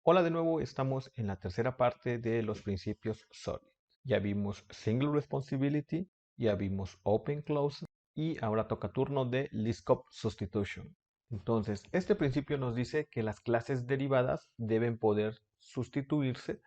Hola de nuevo, estamos en la tercera parte de los principios SOLID. Ya vimos Single Responsibility, ya vimos Open Close y ahora toca turno de List Scope Substitution. Entonces, este principio nos dice que las clases derivadas deben poder sustituirse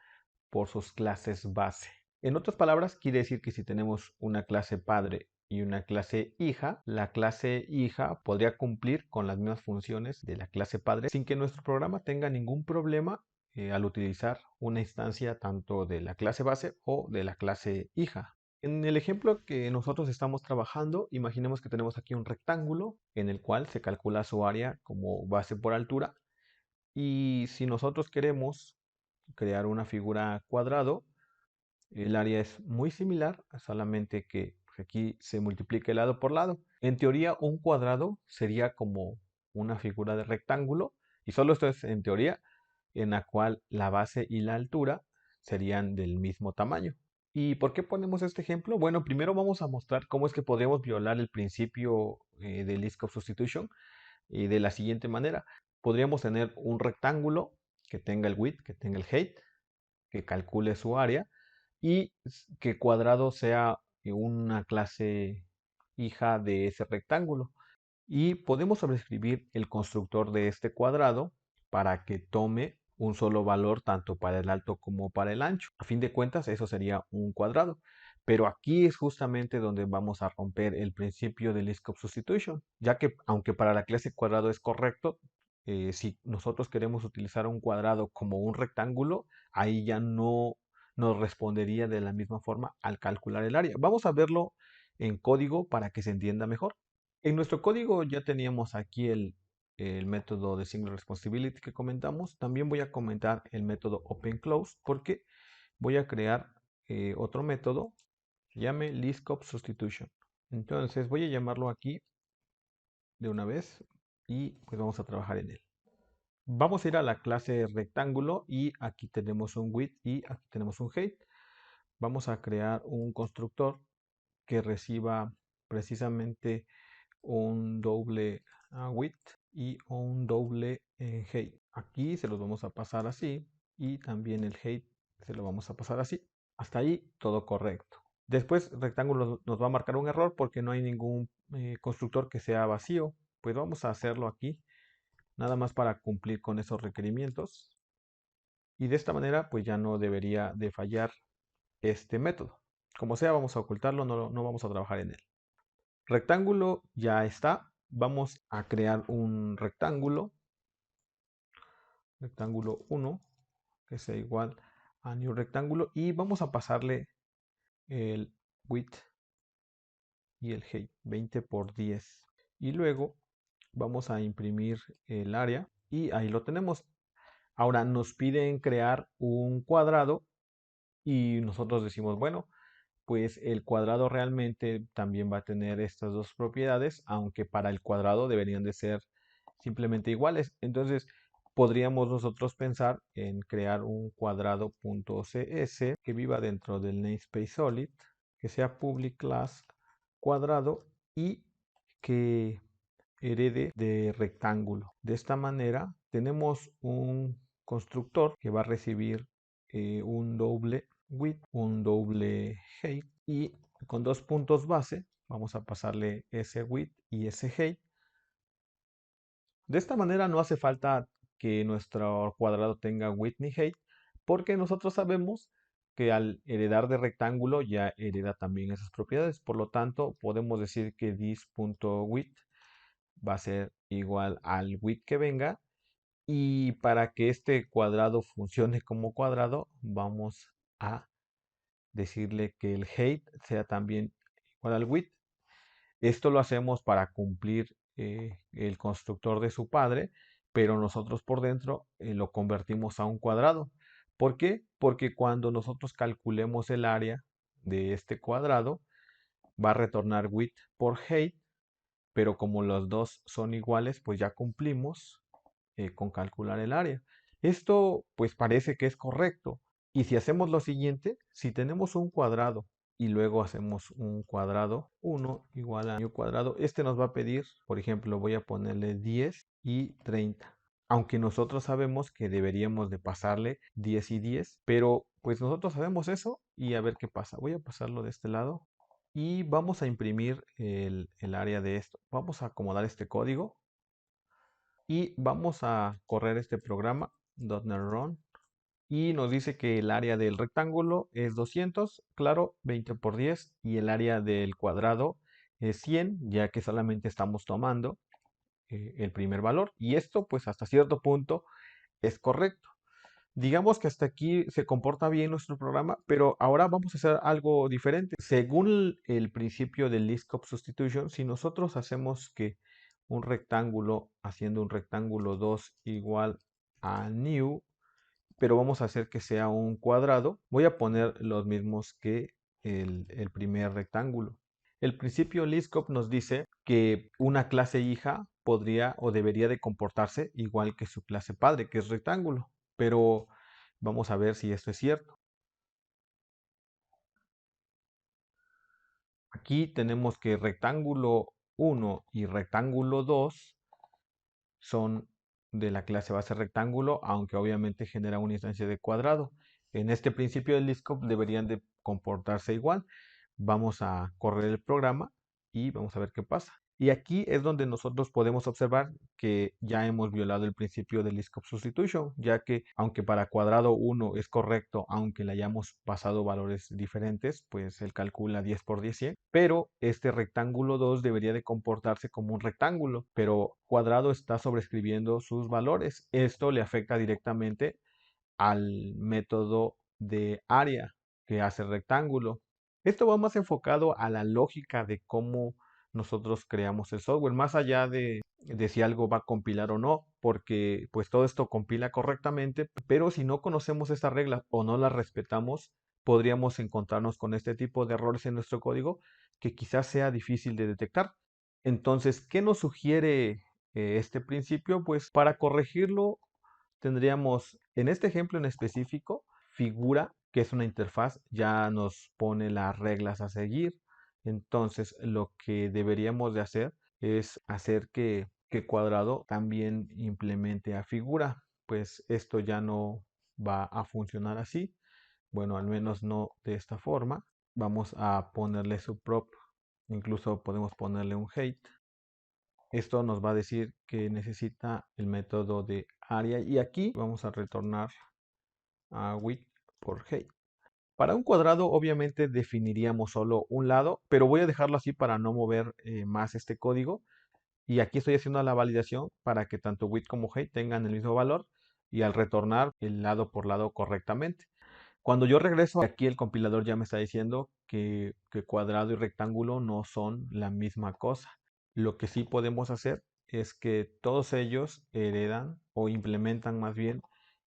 por sus clases base. En otras palabras, quiere decir que si tenemos una clase padre y una clase hija, la clase hija podría cumplir con las mismas funciones de la clase padre sin que nuestro programa tenga ningún problema al utilizar una instancia tanto de la clase base o de la clase hija. En el ejemplo que nosotros estamos trabajando, imaginemos que tenemos aquí un rectángulo en el cual se calcula su área como base por altura y si nosotros queremos crear una figura cuadrado, el área es muy similar, solamente que pues, aquí se multiplica lado por lado. En teoría, un cuadrado sería como una figura de rectángulo, y solo esto es en teoría, en la cual la base y la altura serían del mismo tamaño. ¿Y por qué ponemos este ejemplo? Bueno, primero vamos a mostrar cómo es que podríamos violar el principio de List of Substitution y de la siguiente manera. Podríamos tener un rectángulo que tenga el width, que tenga el height, que calcule su área y que cuadrado sea una clase hija de ese rectángulo. Y podemos sobreescribir el constructor de este cuadrado para que tome un solo valor tanto para el alto como para el ancho. A fin de cuentas, eso sería un cuadrado. Pero aquí es justamente donde vamos a romper el principio del List Scope Substitution, ya que aunque para la clase cuadrado es correcto, si nosotros queremos utilizar un cuadrado como un rectángulo, ahí ya no nos respondería de la misma forma al calcular el área. Vamos a verlo en código para que se entienda mejor. En nuestro código ya teníamos aquí el método de Single Responsibility que comentamos. También voy a comentar el método OpenClose porque voy a crear otro método que llame ListScope Substitution. Entonces voy a llamarlo aquí de una vez y pues vamos a trabajar en él. Vamos a ir a la clase rectángulo y aquí tenemos un width y aquí tenemos un height. Vamos a crear un constructor que reciba precisamente un doble width y un doble height. Aquí se los vamos a pasar así y también el height se lo vamos a pasar así. Hasta ahí todo correcto. Después rectángulo nos va a marcar un error porque no hay ningún constructor que sea vacío. Pues vamos a hacerlo aquí, nada más para cumplir con esos requerimientos. Y de esta manera pues ya no debería de fallar este método. Como sea, vamos a ocultarlo, no vamos a trabajar en él. Rectángulo ya está. Vamos a crear un rectángulo 1, que sea igual a new rectángulo y vamos a pasarle el width y el height 20 por 10 y luego vamos a imprimir el área y ahí lo tenemos. Ahora nos piden crear un cuadrado y nosotros decimos, bueno, pues el cuadrado realmente también va a tener estas dos propiedades, aunque para el cuadrado deberían de ser simplemente iguales. Entonces, podríamos nosotros pensar en crear un cuadrado.cs que viva dentro del namespace solid, que sea public class cuadrado y que herede de rectángulo. De esta manera, tenemos un constructor que va a recibir un doble width, un doble height y con dos puntos base vamos a pasarle ese width y ese height. De esta manera no hace falta que nuestro cuadrado tenga width ni height porque nosotros sabemos que al heredar de rectángulo ya hereda también esas propiedades. Por lo tanto, podemos decir que this.width va a ser igual al width que venga y para que este cuadrado funcione como cuadrado vamos a decirle que el height sea también igual al width. Esto lo hacemos para cumplir el constructor de su padre, pero nosotros por dentro lo convertimos a un cuadrado. ¿Por qué? Porque cuando nosotros calculemos el área de este cuadrado, va a retornar width por height, pero como los dos son iguales, pues ya cumplimos con calcular el área. Esto pues parece que es correcto. Y si hacemos lo siguiente, si tenemos un cuadrado y luego hacemos un cuadrado 1 igual a new cuadrado, este nos va a pedir, por ejemplo, voy a ponerle 10 y 30. aunque nosotros sabemos que deberíamos de pasarle 10 y 10, pero pues nosotros sabemos eso y a ver qué pasa. Voy a pasarlo de este lado y vamos a imprimir el área de esto. Vamos a acomodar este código y vamos a correr este programa .NET Run y nos dice que el área del rectángulo es 200, claro, 20 por 10, y el área del cuadrado es 100, ya que solamente estamos tomando el primer valor, y esto pues hasta cierto punto es correcto. Digamos que hasta aquí se comporta bien nuestro programa, pero ahora vamos a hacer algo diferente. Según el principio del list scope substitution, si nosotros hacemos que un rectángulo, haciendo un rectángulo 2 igual a new, pero vamos a hacer que sea un cuadrado, voy a poner los mismos que el primer rectángulo. El principio Liskov nos dice que una clase hija podría o debería de comportarse igual que su clase padre, que es rectángulo, pero vamos a ver si esto es cierto. Aquí tenemos que rectángulo 1 y rectángulo 2 son de la clase base rectángulo, aunque obviamente genera una instancia de cuadrado. En este principio del Liskov deberían de comportarse igual. Vamos a correr el programa y vamos a ver qué pasa. Y aquí es donde nosotros podemos observar que ya hemos violado el principio del list scope substitution, ya que aunque para cuadrado 1 es correcto, aunque le hayamos pasado valores diferentes, pues él calcula 10 por 10, 100, pero este rectángulo 2 debería de comportarse como un rectángulo, pero cuadrado está sobrescribiendo sus valores. Esto le afecta directamente al método de área que hace el rectángulo. Esto va más enfocado a la lógica de cómo nosotros creamos el software, más allá de si algo va a compilar o no, porque pues todo esto compila correctamente, pero si no conocemos estas reglas o no las respetamos, podríamos encontrarnos con este tipo de errores en nuestro código que quizás sea difícil de detectar. Entonces, ¿qué nos sugiere este principio? Pues para corregirlo tendríamos, en este ejemplo en específico, figura, que es una interfaz, ya nos pone las reglas a seguir. Entonces, lo que deberíamos de hacer es hacer que cuadrado también implemente a figura. Pues esto ya no va a funcionar así. Bueno, al menos no de esta forma. Vamos a ponerle su prop. Incluso podemos ponerle un height. Esto nos va a decir que necesita el método de área y aquí vamos a retornar a width por height. Para un cuadrado obviamente definiríamos solo un lado, pero voy a dejarlo así para no mover más este código. Y aquí estoy haciendo la validación para que tanto width como height tengan el mismo valor y al retornar el lado por lado correctamente. Cuando yo regreso aquí el compilador ya me está diciendo que cuadrado y rectángulo no son la misma cosa. Lo que sí podemos hacer es que todos ellos heredan o implementan más bien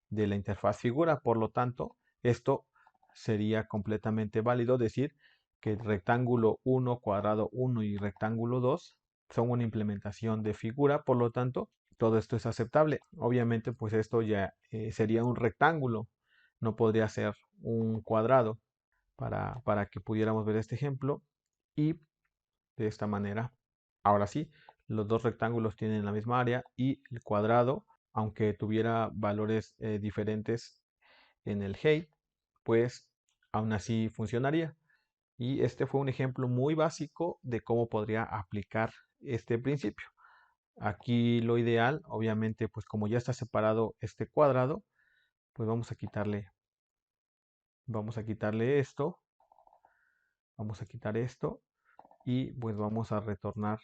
de la interfaz figura. Por lo tanto, esto sería completamente válido decir que rectángulo 1, cuadrado 1 y rectángulo 2 son una implementación de figura. Por lo tanto, todo esto es aceptable. Obviamente, pues esto ya sería un rectángulo, no podría ser un cuadrado para que pudiéramos ver este ejemplo. Y de esta manera, ahora sí, los dos rectángulos tienen la misma área y el cuadrado, aunque tuviera valores diferentes en el height, pues aún así funcionaría. Y este fue un ejemplo muy básico de cómo podría aplicar este principio. Aquí lo ideal, obviamente, pues como ya está separado este cuadrado, pues vamos a quitarle esto, vamos a quitar esto y pues vamos a retornar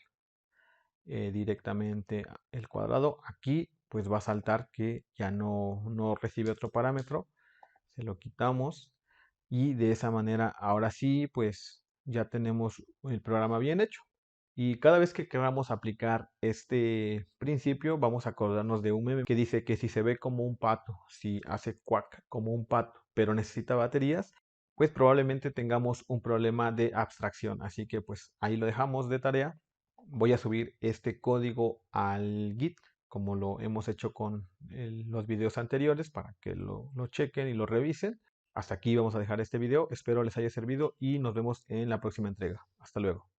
directamente el cuadrado. Aquí pues va a saltar que ya no recibe otro parámetro, se lo quitamos y de esa manera ahora sí pues ya tenemos el programa bien hecho. Y cada vez que queramos aplicar este principio, vamos a acordarnos de un meme que dice que si se ve como un pato, si hace quack como un pato, pero necesita baterías, pues probablemente tengamos un problema de abstracción. Así que pues ahí lo dejamos de tarea. Voy a subir este código al Git, como lo hemos hecho con los videos anteriores, para que lo chequen y lo revisen. Hasta aquí vamos a dejar este video. Espero les haya servido y nos vemos en la próxima entrega. Hasta luego.